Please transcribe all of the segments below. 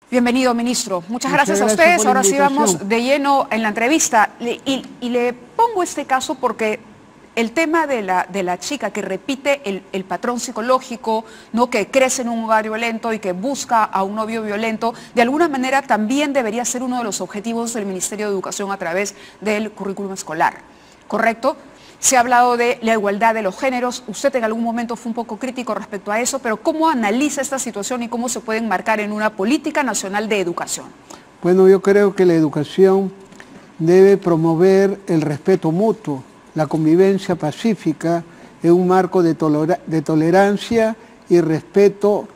Bienvenido, ministro. Muchas gracias a ustedes. Ahora sí vamos de lleno en la entrevista. Y le pongo este caso porque el tema de la chica que repite el patrón psicológico, ¿no?, que crece en un hogar violento y que busca a un novio violento, de alguna manera también debería ser uno de los objetivos del Ministerio de Educación a través del currículum escolar, ¿correcto? Se ha hablado de la igualdad de los géneros. Usted en algún momento fue un poco crítico respecto a eso, pero ¿cómo analiza esta situación y cómo se puede enmarcar en una política nacional de educación? Bueno, yo creo que la educación debe promover el respeto mutuo, la convivencia pacífica en un marco de tolerancia y respeto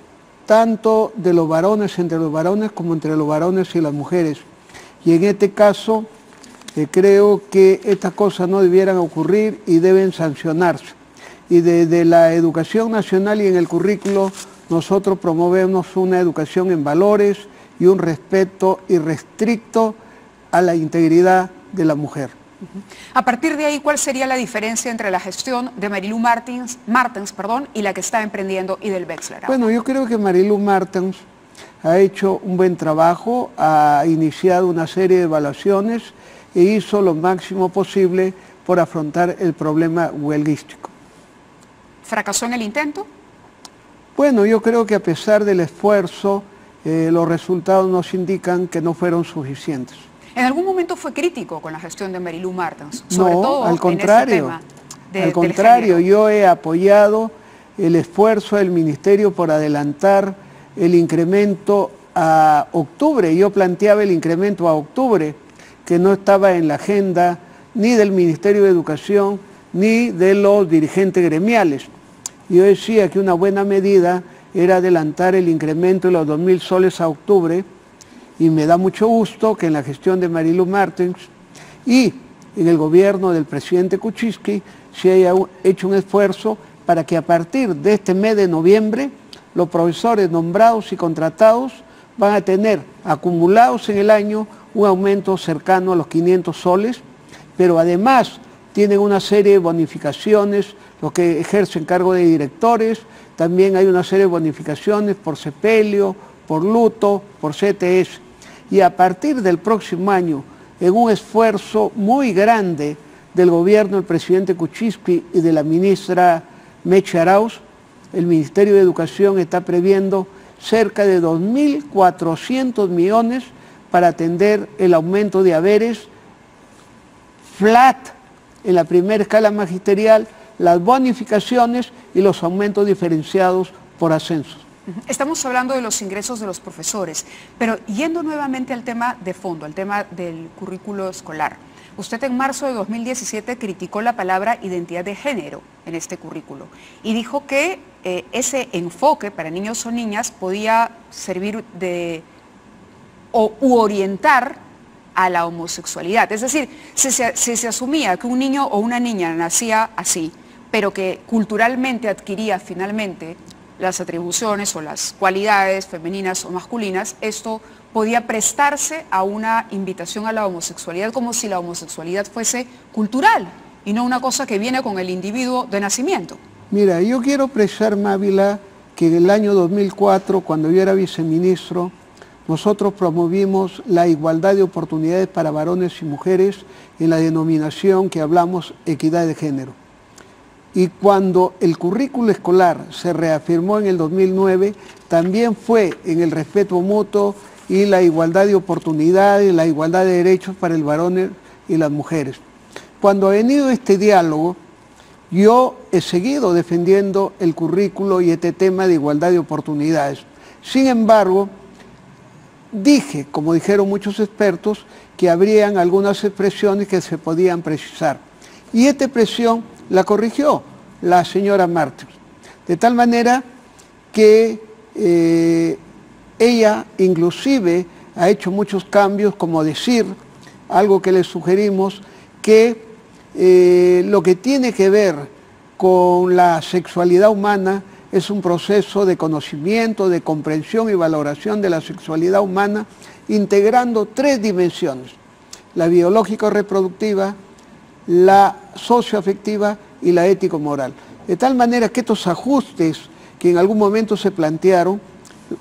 tanto de los varones entre los varones como entre los varones y las mujeres. Y en este caso, creo que estas cosas no debieran ocurrir y deben sancionarse. Y desde la educación nacional y en el currículo nosotros promovemos una educación en valores y un respeto irrestricto a la integridad de la mujer. A partir de ahí, ¿cuál sería la diferencia entre la gestión de Marilu Martens, y la que está emprendiendo Idel Wexler? Bueno, yo creo que Marilu Martens ha hecho un buen trabajo, ha iniciado una serie de evaluaciones e hizo lo máximo posible por afrontar el problema huelguístico. ¿Fracasó en el intento? Bueno, yo creo que a pesar del esfuerzo, los resultados nos indican que no fueron suficientes. ¿En algún momento fue crítico con la gestión de Marilu Martens? Sobre todo al contrario, al contrario, yo he apoyado el esfuerzo del Ministerio por adelantar el incremento a octubre. Yo planteaba el incremento a octubre, que no estaba en la agenda ni del Ministerio de Educación ni de los dirigentes gremiales. Yo decía que una buena medida era adelantar el incremento de los 2.000 soles a octubre, y me da mucho gusto que en la gestión de Marilu Martens y en el gobierno del presidente Kuczynski se haya hecho un esfuerzo para que a partir de este mes de noviembre los profesores nombrados y contratados van a tener acumulados en el año un aumento cercano a los 500 soles, pero además tienen una serie de bonificaciones, los que ejercen cargo de directores, también hay una serie de bonificaciones por sepelio, por luto, por CTS. Y a partir del próximo año, en un esfuerzo muy grande del gobierno del presidente Kuczynski y de la ministra Mechi Arauz, el Ministerio de Educación está previendo cerca de 2.400 millones para atender el aumento de haberes flat en la primera escala magisterial, las bonificaciones y los aumentos diferenciados por ascensos. Estamos hablando de los ingresos de los profesores, pero yendo nuevamente al tema de fondo, al tema del currículo escolar. Usted en marzo de 2017 criticó la palabra identidad de género en este currículo y dijo que ese enfoque para niños o niñas podía servir u orientar a la homosexualidad. Es decir, si se asumía que un niño o una niña nacía así, pero que culturalmente adquiría finalmente las atribuciones o las cualidades femeninas o masculinas, esto podía prestarse a una invitación a la homosexualidad, como si la homosexualidad fuese cultural y no una cosa que viene con el individuo de nacimiento. Mira, yo quiero precisar, Mávila, que en el año 2004, cuando yo era viceministro, nosotros promovimos la igualdad de oportunidades para varones y mujeres en la denominación que hablamos equidad de género. Y cuando el currículo escolar se reafirmó en el 2009, también fue en el respeto mutuo y la igualdad de oportunidades, la igualdad de derechos para el varón y las mujeres. Cuando ha venido este diálogo, yo he seguido defendiendo el currículo y este tema de igualdad de oportunidades. Sin embargo, dije, como dijeron muchos expertos, que habrían algunas expresiones que se podían precisar. Y esta expresión la corrigió la señora Martens, de tal manera que ella inclusive ha hecho muchos cambios, como decir, algo que le sugerimos, que lo que tiene que ver con la sexualidad humana es un proceso de conocimiento, de comprensión y valoración de la sexualidad humana, integrando 3 dimensiones: la biológico-reproductiva, la socioafectiva y la ético-moral. De tal manera que estos ajustes que en algún momento se plantearon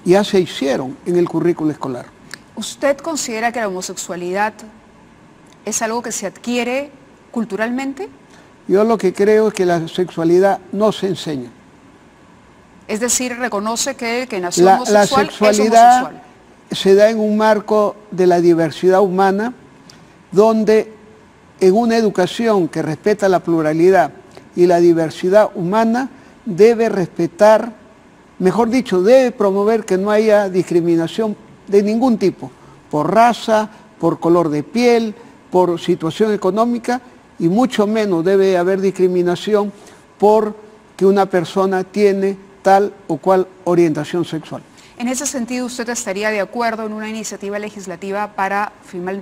ya se hicieron en el currículo escolar. ¿Usted considera que la homosexualidad es algo que se adquiere culturalmente? Yo lo que creo es que la sexualidad no se enseña. Es decir, reconoce que el que nació homosexual la sexualidad es homosexual. Se da en un marco de la diversidad humana, donde en una educación que respeta la pluralidad y la diversidad humana, debe respetar, mejor dicho, debe promover que no haya discriminación de ningún tipo, por raza, por color de piel, por situación económica, y mucho menos debe haber discriminación porque una persona tiene tal o cual orientación sexual. En ese sentido, ¿usted estaría de acuerdo en una iniciativa legislativa para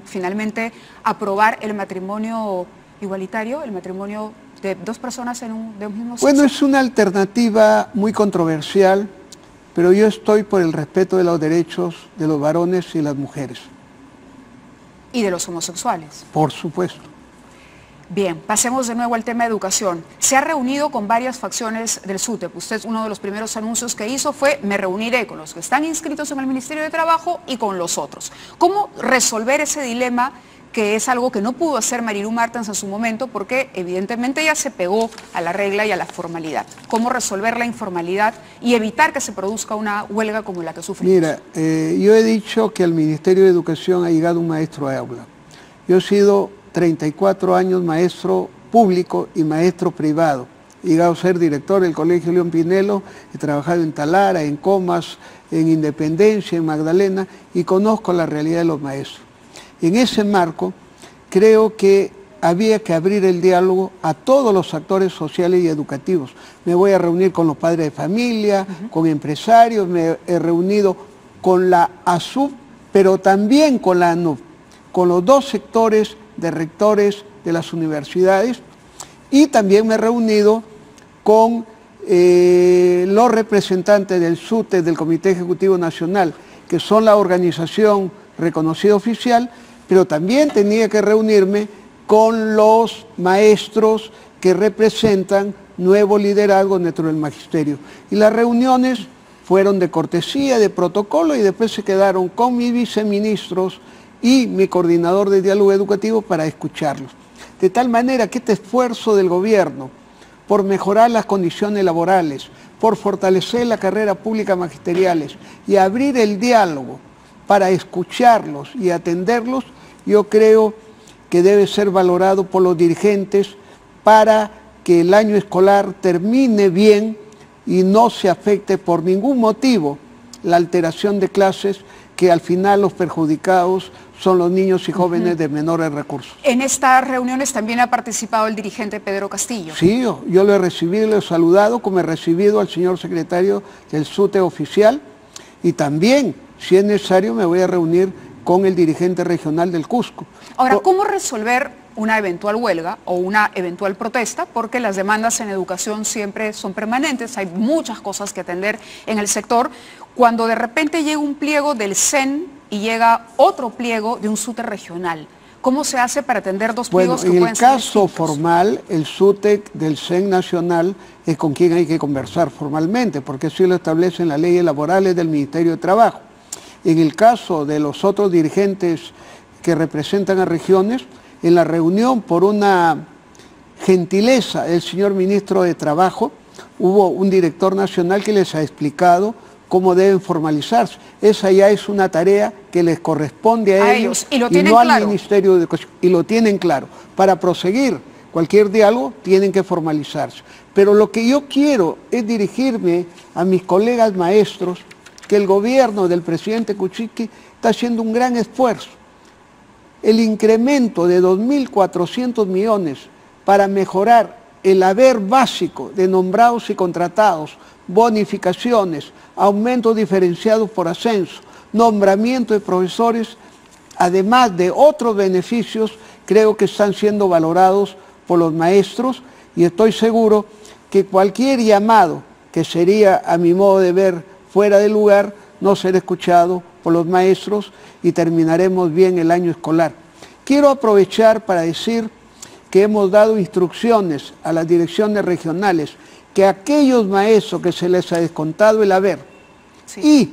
finalmente aprobar el matrimonio igualitario, el matrimonio de dos personas de un mismo sexo? Bueno, es una alternativa muy controversial, pero yo estoy por el respeto de los derechos de los varones y las mujeres. ¿Y de los homosexuales? Por supuesto. Bien, pasemos de nuevo al tema de educación. Se ha reunido con varias facciones del SUTEP. Usted, uno de los primeros anuncios que hizo fue: me reuniré con los que están inscritos en el Ministerio de Trabajo y con los otros. ¿Cómo resolver ese dilema, que es algo que no pudo hacer Marilu Martens en su momento, porque evidentemente ella se pegó a la regla y a la formalidad? ¿Cómo resolver la informalidad y evitar que se produzca una huelga como la que sufrimos? Mira, yo he dicho que al Ministerio de Educación ha llegado un maestro a aula. Yo he sido 34 años maestro público y maestro privado. He llegado a ser director del Colegio León Pinelo, he trabajado en Talara, en Comas, en Independencia, en Magdalena, y conozco la realidad de los maestros. En ese marco, creo que había que abrir el diálogo a todos los actores sociales y educativos. Me voy a reunir con los padres de familia, con empresarios, me he reunido con la ASUP, pero también con la ANUP, con los dos sectores de rectores de las universidades, y también me he reunido con los representantes del SUTEP, del Comité Ejecutivo Nacional, que son la organización reconocida oficial, pero también tenía que reunirme con los maestros que representan nuevo liderazgo dentro del magisterio. Y las reuniones fueron de cortesía, de protocolo, y después se quedaron con mis viceministros y mi coordinador de diálogo educativo para escucharlos. De tal manera que este esfuerzo del gobierno por mejorar las condiciones laborales, por fortalecer la carrera pública magisteriales y abrir el diálogo para escucharlos y atenderlos, yo creo que debe ser valorado por los dirigentes para que el año escolar termine bien y no se afecte por ningún motivo la alteración de clases, que al final los perjudicados son los niños y jóvenes de menores recursos. En estas reuniones también ha participado el dirigente Pedro Castillo. Sí, yo lo he recibido y lo he saludado, como he recibido al señor secretario del SUTEP oficial, y también, si es necesario, me voy a reunir con el dirigente regional del Cusco. Ahora, ¿cómo resolver una eventual huelga o una eventual protesta? Porque las demandas en educación siempre son permanentes, hay muchas cosas que atender en el sector. Cuando de repente llega un pliego del CEN y llega otro pliego de un SUTEP regional, ¿cómo se hace para atender dos pliegos que pueden ser en el caso distintos? formal, el SUTEP del CEN nacional es con quien hay que conversar formalmente, porque así lo establecen las leyes laborales del Ministerio de Trabajo. En el caso de los otros dirigentes que representan a regiones, en la reunión, por una gentileza del señor ministro de Trabajo, hubo un director nacional que les ha explicado cómo deben formalizarse. Esa ya es una tarea que les corresponde a ellos y no claro. Al Ministerio de Educación, y lo tienen claro. Para proseguir cualquier diálogo tienen que formalizarse. Pero lo que yo quiero es dirigirme a mis colegas maestros, que el gobierno del presidente Kuczynski está haciendo un gran esfuerzo. El incremento de 2.400 millones para mejorar el haber básico de nombrados y contratados, bonificaciones, aumentos diferenciados por ascenso, nombramiento de profesores, además de otros beneficios, creo que están siendo valorados por los maestros, y estoy seguro que cualquier llamado que sería, a mi modo de ver, fuera de lugar, no será escuchado por los maestros y terminaremos bien el año escolar. Quiero aprovechar para decir que hemos dado instrucciones a las direcciones regionales que aquellos maestros que se les ha descontado el haber y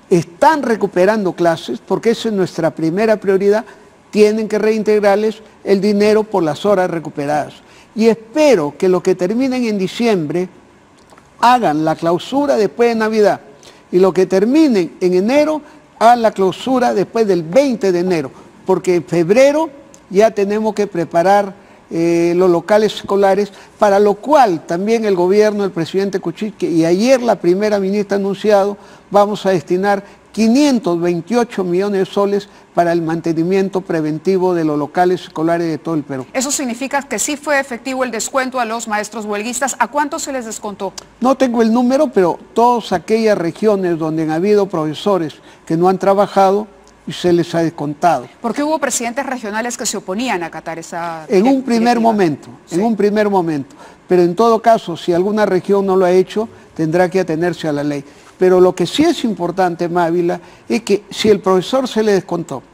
están recuperando clases, porque esa es nuestra primera prioridad, tienen que reintegrarles el dinero por las horas recuperadas. Y espero que los que terminen en diciembre hagan la clausura después de Navidad, y los que terminen en enero hagan la clausura después del 20 de enero, porque en febrero ya tenemos que preparar los locales escolares, para lo cual también el gobierno, el presidente Kuczynski y ayer la primera ministra ha anunciado, vamos a destinar 528 millones de soles para el mantenimiento preventivo de los locales escolares de todo el Perú. ¿Eso significa que sí fue efectivo el descuento a los maestros huelguistas? ¿A cuánto se les descontó? No tengo el número, pero todas aquellas regiones donde han habido profesores que no han trabajado, y se les ha descontado. Porque hubo presidentes regionales que se oponían a acatar esa En un primer momento, pero en todo caso, si alguna región no lo ha hecho, tendrá que atenerse a la ley. Pero lo que sí es importante, Mávila, es que si el profesor se le descontó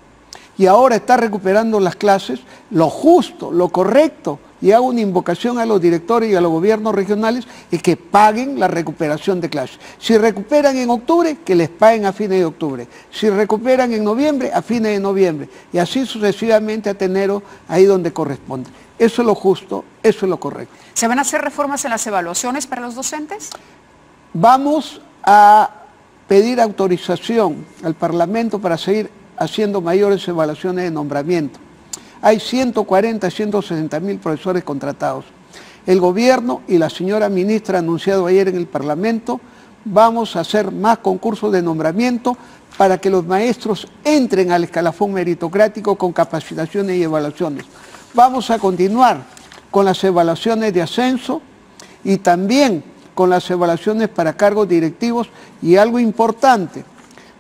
y ahora está recuperando las clases, lo justo, lo correcto, y hago una invocación a los directores y a los gobiernos regionales, es que paguen la recuperación de clases. Si recuperan en octubre, que les paguen a fines de octubre. Si recuperan en noviembre, a fines de noviembre. Y así sucesivamente a enero, ahí donde corresponde. Eso es lo justo, eso es lo correcto. ¿Se van a hacer reformas en las evaluaciones para los docentes? Vamos a pedir autorización al Parlamento para seguir haciendo mayores evaluaciones de nombramiento. Hay 140, 160 mil profesores contratados. El gobierno y la señora ministra han anunciado ayer en el Parlamento, vamos a hacer más concursos de nombramiento para que los maestros entren al escalafón meritocrático con capacitaciones y evaluaciones. Vamos a continuar con las evaluaciones de ascenso y también con las evaluaciones para cargos directivos, y algo importante,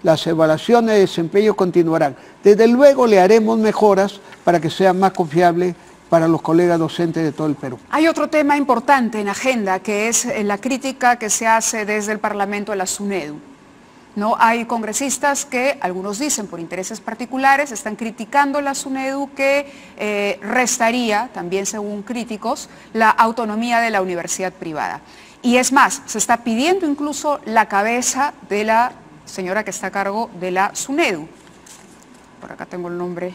las evaluaciones de desempeño continuarán. Desde luego le haremos mejoras para que sea más confiable para los colegas docentes de todo el Perú. Hay otro tema importante en agenda, que es la crítica que se hace desde el Parlamento a la SUNEDU. ¿No? Hay congresistas que, algunos dicen por intereses particulares, están criticando la SUNEDU, que restaría, también según críticos, la autonomía de la universidad privada. Y es más, se está pidiendo incluso la cabeza de la señora que está a cargo de la SUNEDU. Por acá tengo el nombre.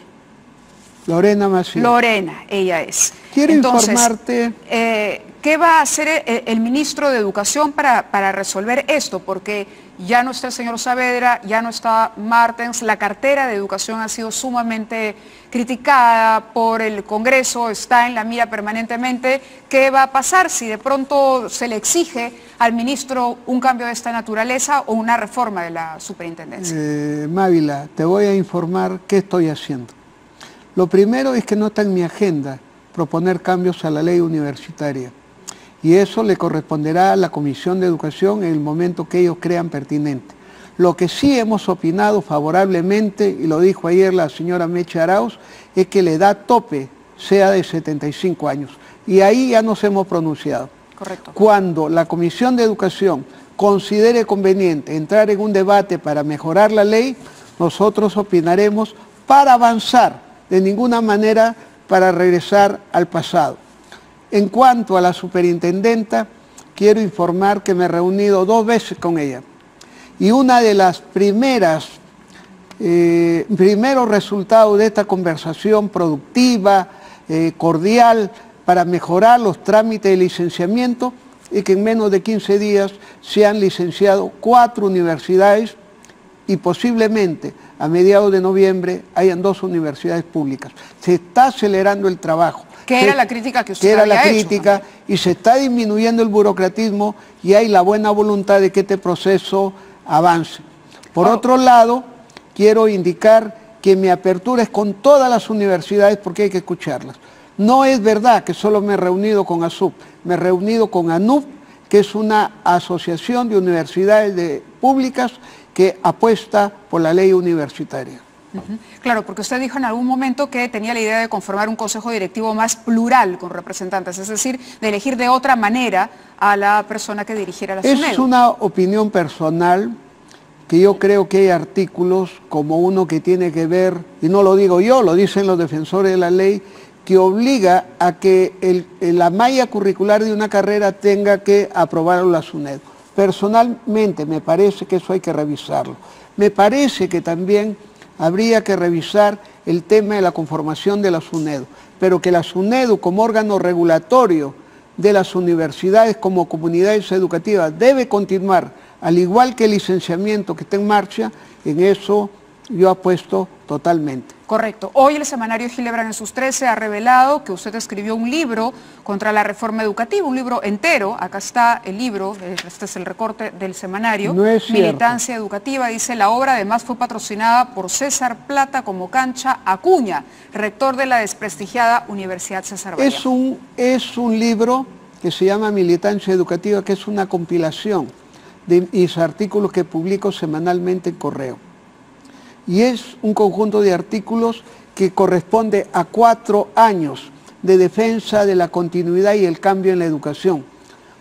Lorena Macías. Lorena, ella es. Quiero informarte. ¿Qué va a hacer el ministro de Educación para resolver esto? Porque ya no está el señor Saavedra, ya no está Martens, la cartera de Educación ha sido sumamente criticada por el Congreso, está en la mira permanentemente. ¿Qué va a pasar si de pronto se le exige al ministro un cambio de esta naturaleza o una reforma de la superintendencia? Mávila, te voy a informar qué estoy haciendo. Lo primero es que no está en mi agenda proponer cambios a la ley universitaria, y eso le corresponderá a la Comisión de Educación en el momento que ellos crean pertinente. Lo que sí hemos opinado favorablemente, y lo dijo ayer la señora Meche Arauz, es que la edad tope sea de 75 años, y ahí ya nos hemos pronunciado. Correcto. Cuando la Comisión de Educación considere conveniente entrar en un debate para mejorar la ley, nosotros opinaremos para avanzar, de ninguna manera para regresar al pasado. En cuanto a la superintendenta, quiero informar que me he reunido 2 veces con ella, y una de las primeros resultados de esta conversación productiva, cordial, para mejorar los trámites de licenciamiento, es que en menos de 15 días se han licenciado 4 universidades, y posiblemente a mediados de noviembre hayan 2 universidades públicas. Se está acelerando el trabajo. ¿Qué era la crítica que usted había hecho? Y se está disminuyendo el burocratismo, y hay la buena voluntad de que este proceso avance. Por otro lado, quiero indicar que mi apertura es con todas las universidades, porque hay que escucharlas. No es verdad que solo me he reunido con ASUP, me he reunido con ANUP, que es una asociación de universidades públicas que apuesta por la ley universitaria. Claro, porque usted dijo en algún momento que tenía la idea de conformar un consejo directivo más plural con representantes, es decir, de elegir de otra manera a la persona que dirigiera la SUNEDU. Es una opinión personal, que yo creo que hay artículos como uno que tiene que ver, y no lo digo yo, lo dicen los defensores de la ley, que obliga a que la malla curricular de una carrera tenga que aprobarlo la SUNEDU. Personalmente me parece que eso hay que revisarlo. Me parece que también habría que revisar el tema de la conformación de la SUNEDU, pero que la SUNEDU como órgano regulatorio de las universidades como comunidades educativas debe continuar, al igual que el licenciamiento que está en marcha, en eso yo apuesto totalmente. Correcto. Hoy el semanario Gilebran en sus 13 ha revelado que usted escribió un libro contra la reforma educativa, un libro entero. Acá está el libro, este es el recorte del semanario. No es cierto. Militancia educativa, dice, la obra además fue patrocinada por César Plata como Cancha Acuña, rector de la desprestigiada Universidad César Vallejo. Es un libro que se llama Militancia Educativa, que es una compilación de mis artículos que publico semanalmente en Correo. Y es un conjunto de artículos que corresponde a 4 años de defensa de la continuidad y el cambio en la educación.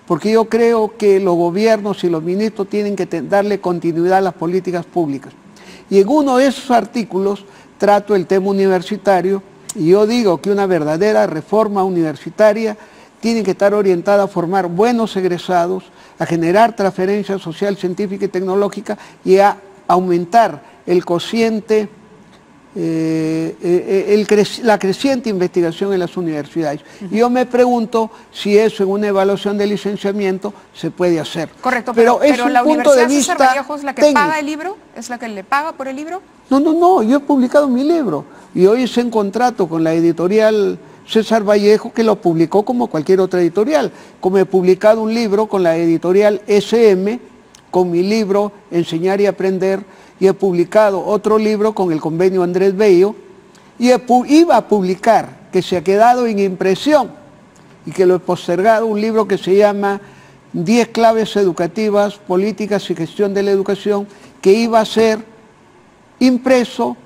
Porque yo creo que los gobiernos y los ministros tienen que darle continuidad a las políticas públicas. Y en uno de esos artículos trato el tema universitario y yo digo que una verdadera reforma universitaria tiene que estar orientada a formar buenos egresados, a generar transferencia social, científica y tecnológica y a aumentar el cociente, la creciente investigación en las universidades. Y yo me pregunto si eso en una evaluación de licenciamiento se puede hacer. Correcto, pero la Universidad César Vallejo es la que paga el libro, ¿es la que le paga por el libro? No, yo he publicado mi libro y hoy hice un contrato con la editorial César Vallejo que lo publicó como cualquier otra editorial, como he publicado un libro con la editorial SM, con mi libro Enseñar y Aprender, y he publicado otro libro con el convenio Andrés Bello, y iba a publicar, que se ha quedado en impresión, y que lo he postergado, un libro que se llama 10 claves educativas, políticas y gestión de la educación, que iba a ser impreso,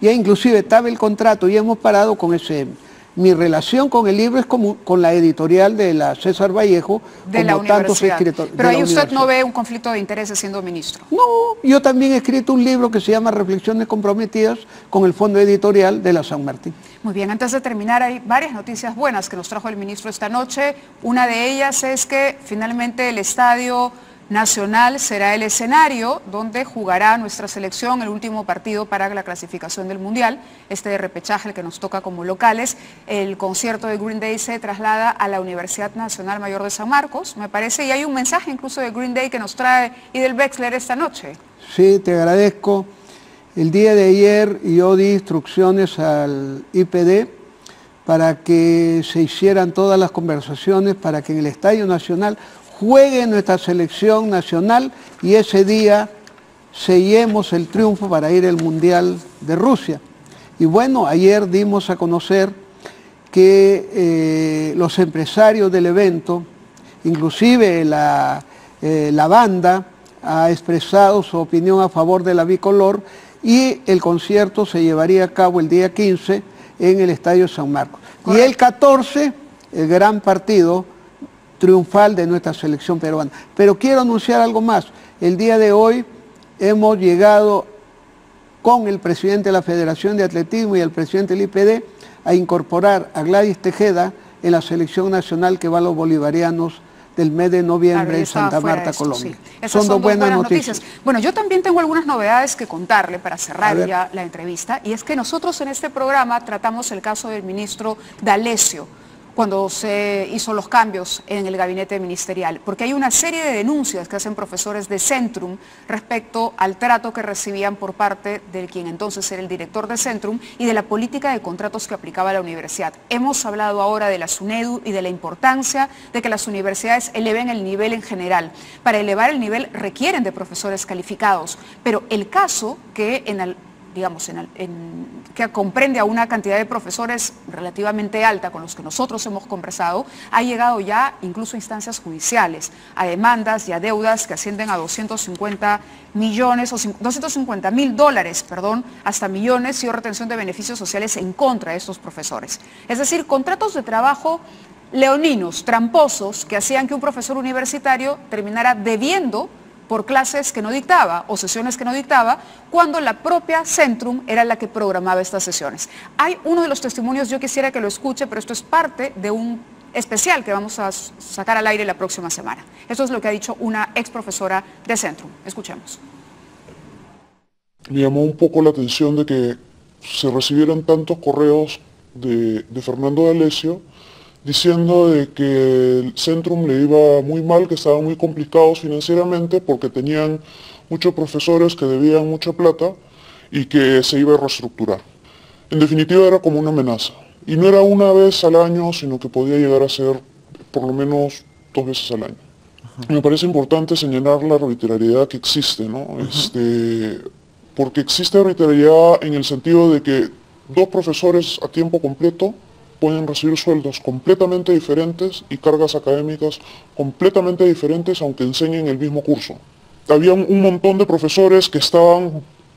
ya inclusive estaba el contrato y hemos parado con SM. Mi relación con el libro es como con la editorial de la César Vallejo, de la universidad. Pero ahí usted no ve un conflicto de intereses siendo ministro. No, yo también he escrito un libro que se llama Reflexiones comprometidas con el fondo editorial de la San Martín. Muy bien, antes de terminar hay varias noticias buenas que nos trajo el ministro esta noche. Una de ellas es que finalmente el Estadio Nacional será el escenario donde jugará nuestra selección el último partido para la clasificación del Mundial, este de repechaje, el que nos toca como locales. El concierto de Green Day se traslada a la Universidad Nacional Mayor de San Marcos, me parece, y hay un mensaje incluso de Green Day que nos trae Idel Wexler esta noche. Sí, te agradezco. El día de ayer yo di instrucciones al IPD para que se hicieran todas las conversaciones para que en el Estadio Nacional juegue nuestra selección nacional y ese día sellemos el triunfo para ir al Mundial de Rusia. Y bueno, ayer dimos a conocer que los empresarios del evento, inclusive la banda, ha expresado su opinión a favor de la bicolor y el concierto se llevaría a cabo el día 15 en el Estadio San Marcos. Correcto. Y el 14, el gran partido triunfal de nuestra selección peruana. Pero quiero anunciar algo más. El día de hoy hemos llegado con el presidente de la Federación de Atletismo y el presidente del IPD a incorporar a Gladys Tejeda en la selección nacional que va a los bolivarianos del mes de noviembre en Santa Marta, Colombia. Sí. Son dos buenas noticias. Bueno, yo también tengo algunas novedades que contarle para cerrar ya la entrevista, y es que nosotros en este programa tratamos el caso del ministro D'Alessio, cuando se hizo los cambios en el gabinete ministerial, porque hay una serie de denuncias que hacen profesores de Centrum respecto al trato que recibían por parte de quien entonces era el director de Centrum y de la política de contratos que aplicaba la universidad. Hemos hablado ahora de la SUNEDU y de la importancia de que las universidades eleven el nivel en general. Para elevar el nivel requieren de profesores calificados, pero el caso que que comprende a una cantidad de profesores relativamente alta con los que nosotros hemos conversado, ha llegado ya incluso a instancias judiciales, a demandas y a deudas que ascienden a 250 millones o 250.000 dólares, hasta millones y retención de beneficios sociales en contra de estos profesores. Es decir, contratos de trabajo leoninos, tramposos, que hacían que un profesor universitario terminara debiendo por clases que no dictaba o sesiones que no dictaba, cuando la propia Centrum era la que programaba estas sesiones. Hay uno de los testimonios, yo quisiera que lo escuche, pero esto es parte de un especial que vamos a sacar al aire la próxima semana. Esto es lo que ha dicho una ex profesora de Centrum. Escuchemos. Me llamó un poco la atención de que se recibieran tantos correos de Fernando D'Alessio diciendo de que el Centrum le iba muy mal, que estaban muy complicados financieramente porque tenían muchos profesores que debían mucha plata y que se iba a reestructurar. En definitiva era como una amenaza. Y no era una vez al año, sino que podía llegar a ser por lo menos 2 veces al año. Me parece importante señalar la arbitrariedad que existe, ¿no? Porque existe arbitrariedad en el sentido de que 2 profesores a tiempo completo pueden recibir sueldos completamente diferentes y cargas académicas completamente diferentes aunque enseñen el mismo curso. Había un montón de profesores que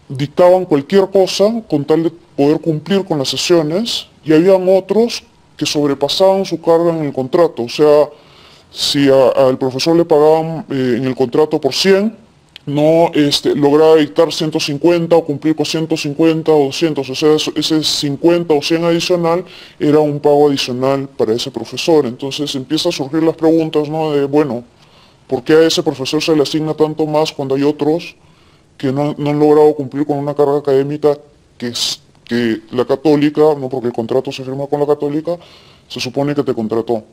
dictaban cualquier cosa con tal de poder cumplir con las sesiones y habían otros que sobrepasaban su carga en el contrato. O sea, si al profesor le pagaban en el contrato por 100, no lograba dictar 150 o cumplir con 150 o 200, o sea, ese 50 o 100 adicional era un pago adicional para ese profesor. Entonces empiezan a surgir las preguntas, ¿no? De, bueno, ¿por qué a ese profesor se le asigna tanto más cuando hay otros que no han logrado cumplir con una carga académica que la Católica, no porque el contrato se firma con la Católica, se supone que te contrató?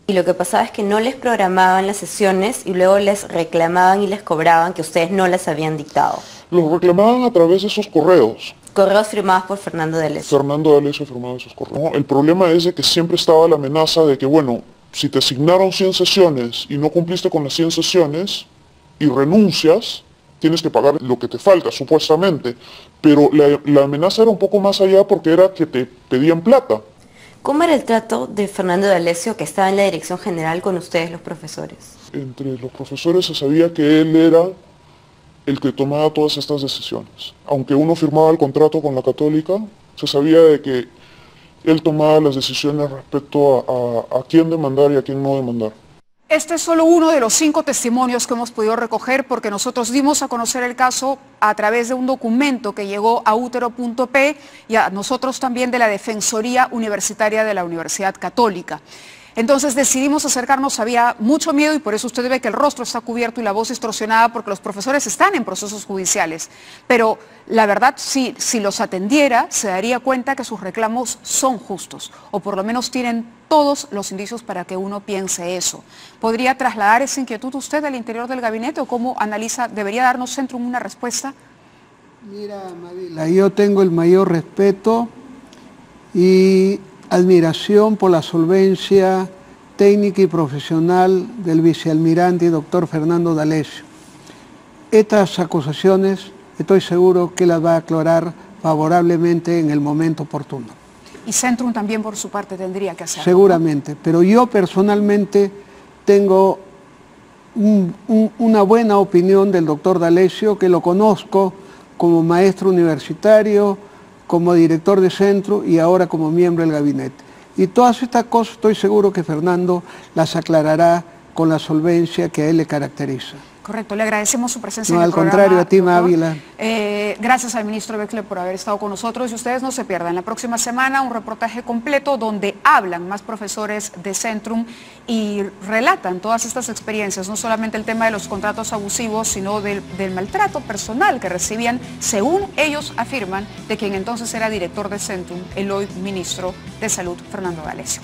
Y lo que pasaba es que no les programaban las sesiones y luego les reclamaban y les cobraban que ustedes no las habían dictado. Los reclamaban a través de esos correos. Correos firmados por Fernando D'Alessio. Fernando D'Alessio firmaba esos correos. No, el problema es de que siempre estaba la amenaza de que, bueno, si te asignaron 100 sesiones y no cumpliste con las 100 sesiones y renuncias, tienes que pagar lo que te falta, supuestamente. Pero la amenaza era un poco más allá porque era que te pedían plata. ¿Cómo era el trato de Fernando D'Alessio, que estaba en la dirección general, con ustedes los profesores? Entre los profesores se sabía que él era el que tomaba todas estas decisiones. Aunque uno firmaba el contrato con la Católica, se sabía de que él tomaba las decisiones respecto a quién demandar y a quién no demandar. Este es solo uno de los 5 testimonios que hemos podido recoger porque nosotros dimos a conocer el caso a través de un documento que llegó a Útero.p y a nosotros también de la Defensoría Universitaria de la Universidad Católica. Entonces decidimos acercarnos, había mucho miedo y por eso usted ve que el rostro está cubierto y la voz distorsionada porque los profesores están en procesos judiciales. Pero la verdad, si los atendiera, se daría cuenta que sus reclamos son justos o por lo menos tienen todos los indicios para que uno piense eso. ¿Podría trasladar esa inquietud usted al interior del gabinete o cómo analiza, debería darnos Centrum una respuesta? Mira, Mavila, yo tengo el mayor respeto y admiración por la solvencia técnica y profesional del vicealmirante y doctor Fernando D'Alessio. Estas acusaciones estoy seguro que las va a aclarar favorablemente en el momento oportuno. Y Centrum también por su parte tendría que hacerlo. Seguramente, pero yo personalmente tengo una buena opinión del doctor D'Alessio, que lo conozco como maestro universitario, como director de centro y ahora como miembro del gabinete. Y todas estas cosas estoy seguro que Fernando las aclarará con la solvencia que a él le caracteriza. Correcto, le agradecemos su presencia en el programa. No, al contrario, a ti, Mávila. Gracias al ministro Beckler por haber estado con nosotros y ustedes no se pierdan la próxima semana un reportaje completo donde hablan más profesores de Centrum y relatan todas estas experiencias, no solamente el tema de los contratos abusivos, sino del maltrato personal que recibían, según ellos afirman, de quien entonces era director de Centrum, el hoy ministro de Salud, Fernando D'Alessio.